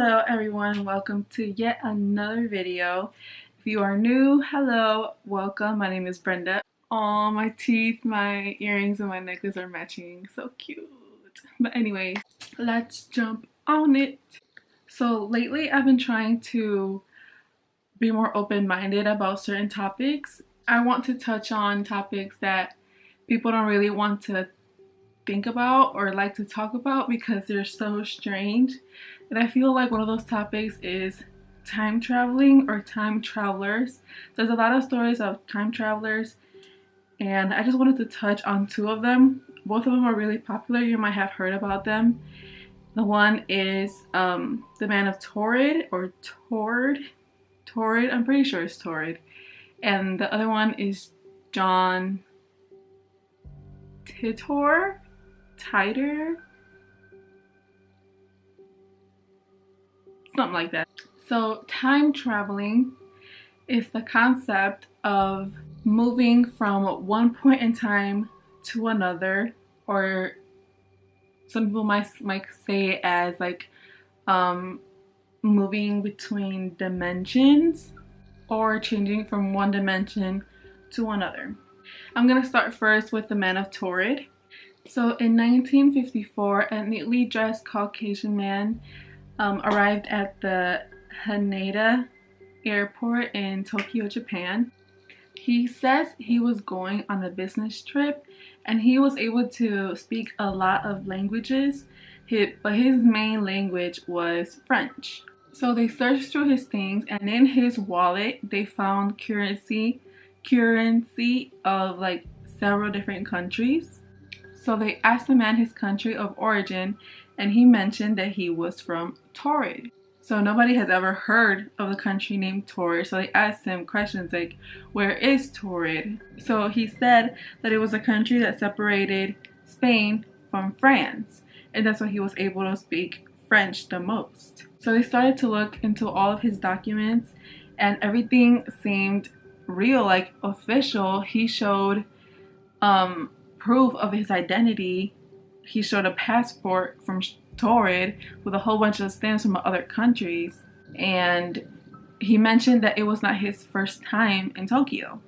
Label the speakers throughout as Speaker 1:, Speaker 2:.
Speaker 1: Hello everyone, welcome to yet another video. If you are new, hello, welcome. My name is Brenda. All my teeth, my earrings, and my necklace are matching. So cute. But anyway, let's jump on it. So lately I've been trying to be more open-minded about certain topics. I want to touch on topics that people don't really want to think about or like to talk about because they're so strange. And I feel like one of those topics is time traveling or time travelers. There's a lot of stories of time travelers, and I just wanted to touch on two of them. Both of them are really popular. You might have heard about them. The one is the man of Taured or Taured. Taured, I'm pretty sure it's Taured. And the other one is John Titor. Titor, something like that. So time traveling is the concept of moving from one point in time to another, or some people might say it as like moving between dimensions or changing from one dimension to another. I'm gonna start first with the man of Taured. So in 1954, a neatly dressed Caucasian man arrived at the Haneda airport in Tokyo, Japan. He says he was going on a business trip and he was able to speak a lot of languages, but his main language was French. So they searched through his things, and in his wallet they found currency of like several different countries. So they asked the man his country of origin, and he mentioned that he was from Taured. So nobody has ever heard of the country named Taured, so they asked him questions like, where is Taured? So he said that it was a country that separated Spain from France, and that's why he was able to speak French the most. So they started to look into all of his documents, and everything seemed real, like official. He showed proof of his identity. He showed a passport from Taured with a whole bunch of stamps from other countries, and he mentioned that it was not his first time in Tokyo.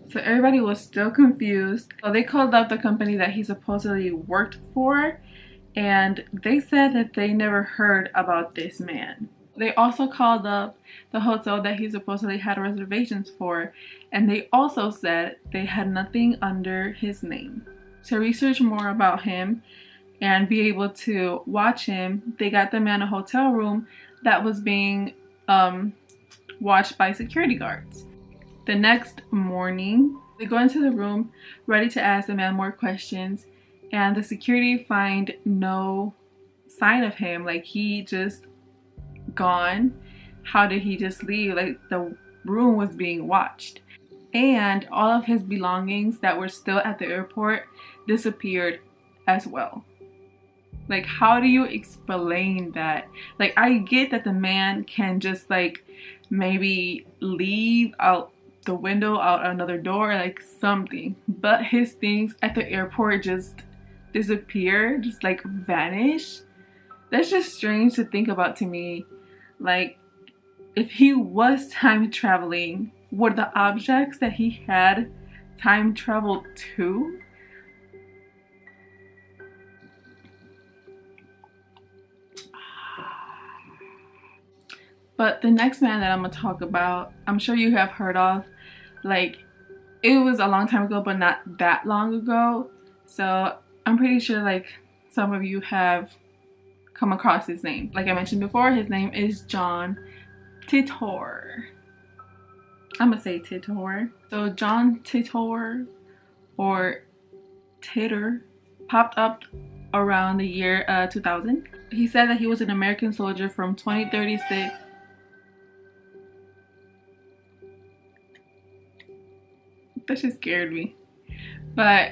Speaker 1: So everybody was still confused. So they called up the company that he supposedly worked for, and they said that they never heard about this man. They also called up the hotel that he supposedly had reservations for, and they also said they had nothing under his name. To research more about him and be able to watch him, they got the man a hotel room that was being watched by security guards. The next morning, they go into the room ready to ask the man more questions, and the security find no sign of him. Like, he just gone. How did he just leave? Like, the room was being watched, and all of his belongings that were still at the airport disappeared as well. Like, how do you explain that? Like, I get that the man can just like maybe leave out the window, out another door, like something, but his things at the airport just disappear, just like vanish. That's just strange to think about to me. Like, if he was time traveling, were the objects that he had time traveled too? But the next man that I'm gonna talk about, I'm sure you have heard of. Like, it was a long time ago, but not that long ago. So I'm pretty sure like some of you have come across his name. Like I mentioned before, his name is John Titor. I'm gonna say Titor. So John Titor, or Titor, popped up around the year 2000. He said that he was an American soldier from 2036. That just scared me. But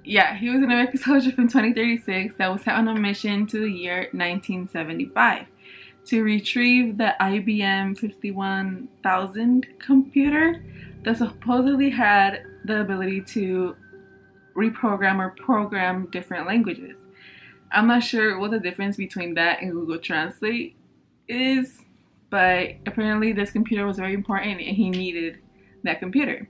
Speaker 1: yeah, he was an American soldier from 2036 that was sent on a mission to the year 1975 to retrieve the IBM 51000 computer that supposedly had the ability to reprogram or program different languages. I'm not sure what the difference between that and Google Translate, is, but apparently this computer was very important and he needed that computer.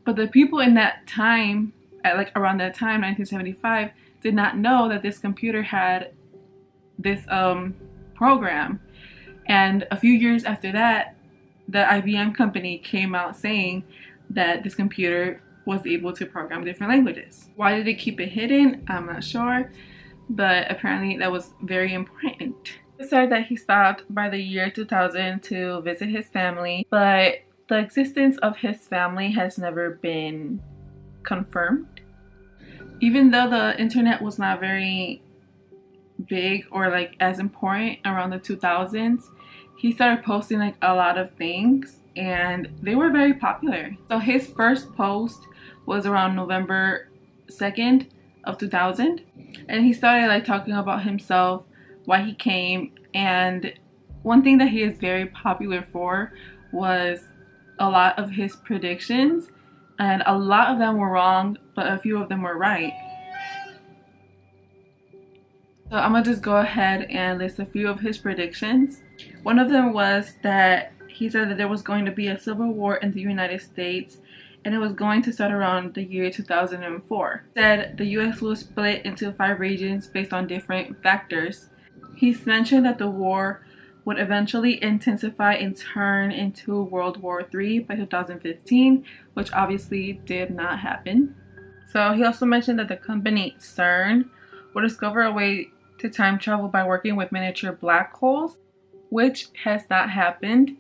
Speaker 1: But the people in that time, at like around that time, 1975, did not know that this computer had this program. And a few years after that, the IBM company came out saying that this computer was able to program different languages. Why did they keep it hidden? I'm not sure, but apparently that was very important. It said that he stopped by the year 2000 to visit his family, but the existence of his family has never been confirmed. Even though the internet was not very big or like as important around the 2000s, he started posting like a lot of things and they were very popular. So his first post was around November 2nd of 2000, and he started like talking about himself, why he came, and one thing that he is very popular for was a lot of his predictions, and a lot of them were wrong, but a few of them were right. So I'm gonna just go ahead and list a few of his predictions. One of them was that he said that there was going to be a civil war in the United States and it was going to start around the year 2004. He said the US will split into 5 regions based on different factors. He's mentioned that the war would eventually intensify and turn into World War III by 2015, which obviously did not happen. So he also mentioned that the company CERN will discover a way to time travel by working with miniature black holes, which has not happened,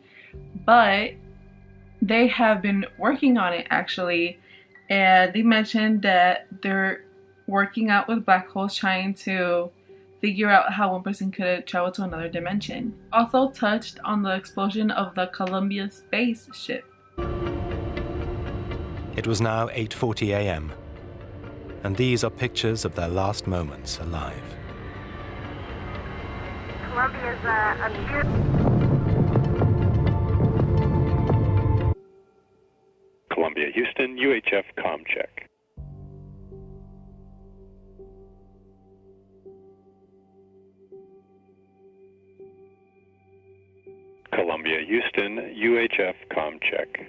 Speaker 1: but they have been working on it actually, and they mentioned that they're working out with black holes, trying to figure out how one person could travel to another dimension. Also touched on the explosion of the Columbia spaceship.
Speaker 2: It was now 8:40 a.m. and these are pictures of their last moments alive.
Speaker 3: Columbia's a
Speaker 4: Columbia, Houston, UHF comm check. Columbia, Houston, UHF comm check.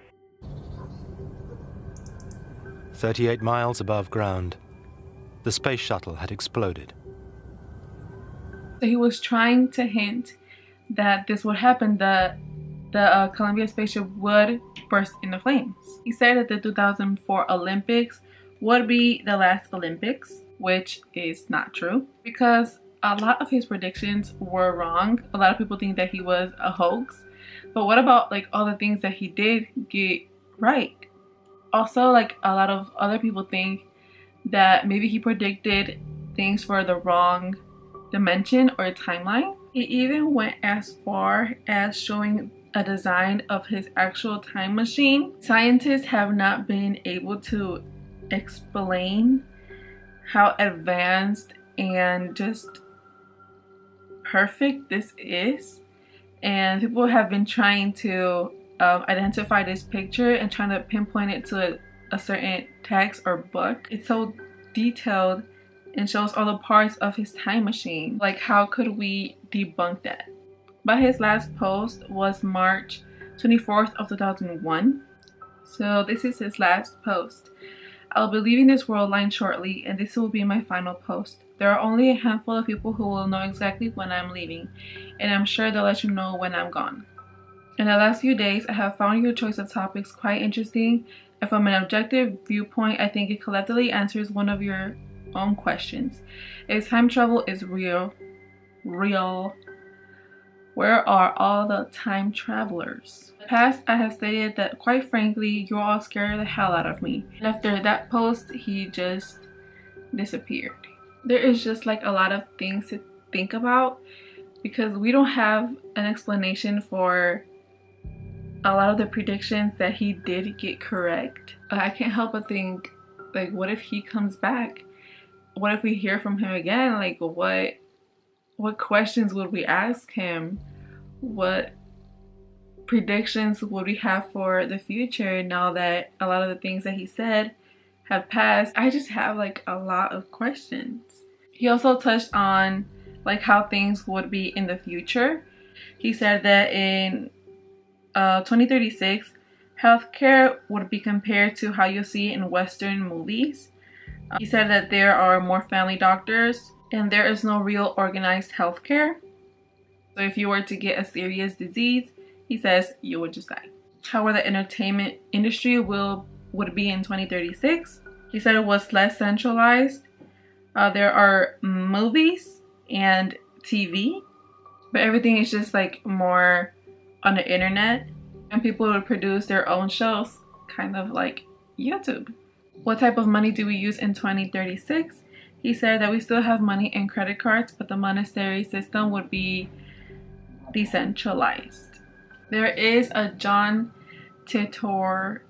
Speaker 2: 38 miles above ground, the space shuttle had exploded.
Speaker 1: So he was trying to hint that this would happen, that the Columbia spaceship would burst into flames. He said that the 2004 Olympics would be the last Olympics, which is not true because a lot of his predictions were wrong. A lot of people think that he was a hoax, but what about like all the things that he did get right? Also, like a lot of other people think that maybe he predicted things for the wrong dimension or timeline. He even went as far as showing a design of his actual time machine. Scientists have not been able to explain how advanced and just perfect this is, and people have been trying to identify this picture and trying to pinpoint it to a certain text or book. It's so detailed and shows all the parts of his time machine. Like, how could we debunk that? But his last post was March 24th of 2001. So this is his last post. I'll be leaving this world line shortly, and this will be my final post. There are only a handful of people who will know exactly when I'm leaving, and I'm sure they'll let you know when I'm gone. In the last few days, I have found your choice of topics quite interesting, and from an objective viewpoint, I think it collectively answers one of your own questions. If time travel is real, where are all the time travelers? In the past, I have stated that quite frankly, you're all scared the hell out of me. And after that post, he just disappeared. There is just like a lot of things to think about because we don't have an explanation for a lot of the predictions that he did get correct. I can't help but think, like, what if he comes back? What if we hear from him again? Like, what questions would we ask him? What predictions would we have for the future now that a lot of the things that he said have passed? I just have like a lot of questions. He also touched on like how things would be in the future. He said that in 2036, healthcare would be compared to how you see in Western movies. He said that there are more family doctors and there is no real organized healthcare. So if you were to get a serious disease, he says you would just die. How the entertainment industry would be in 2036. He said it was less centralized. There are movies and TV, but everything is just like more on the internet, and people would produce their own shows, kind of like YouTube. What type of money do we use in 2036? He said that we still have money and credit cards, but the monetary system would be decentralized. There is a John Titor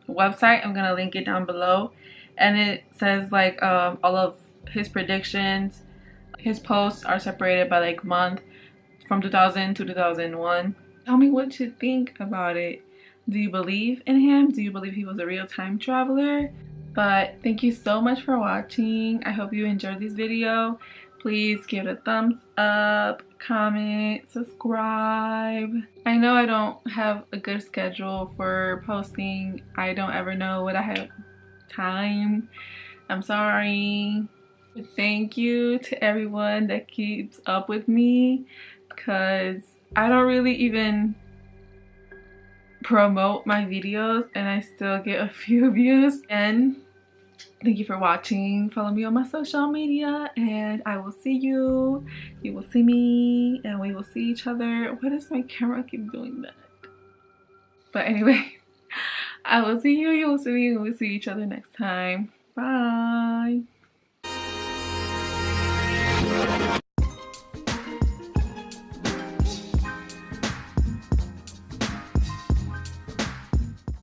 Speaker 1: website. I'm gonna link it down below, and it says like all of his predictions. His posts are separated by like month from 2000 to 2001. Tell me what you think about it. Do you believe in him? Do you believe he was a real time traveler? But thank you so much for watching. I hope you enjoyed this video. Please give it a thumbs up, comment, subscribe. I know I don't have a good schedule for posting. I don't ever know when I have time. I'm sorry. But thank you to everyone that keeps up with me, because I don't really even promote my videos and I still get a few views. And thank you for watching. Follow me on my social media and I will see you. You will see me and we will see each other. Why does my camera keep doing that? But anyway, I will see you. You will see me and we'll see each other next time. Bye.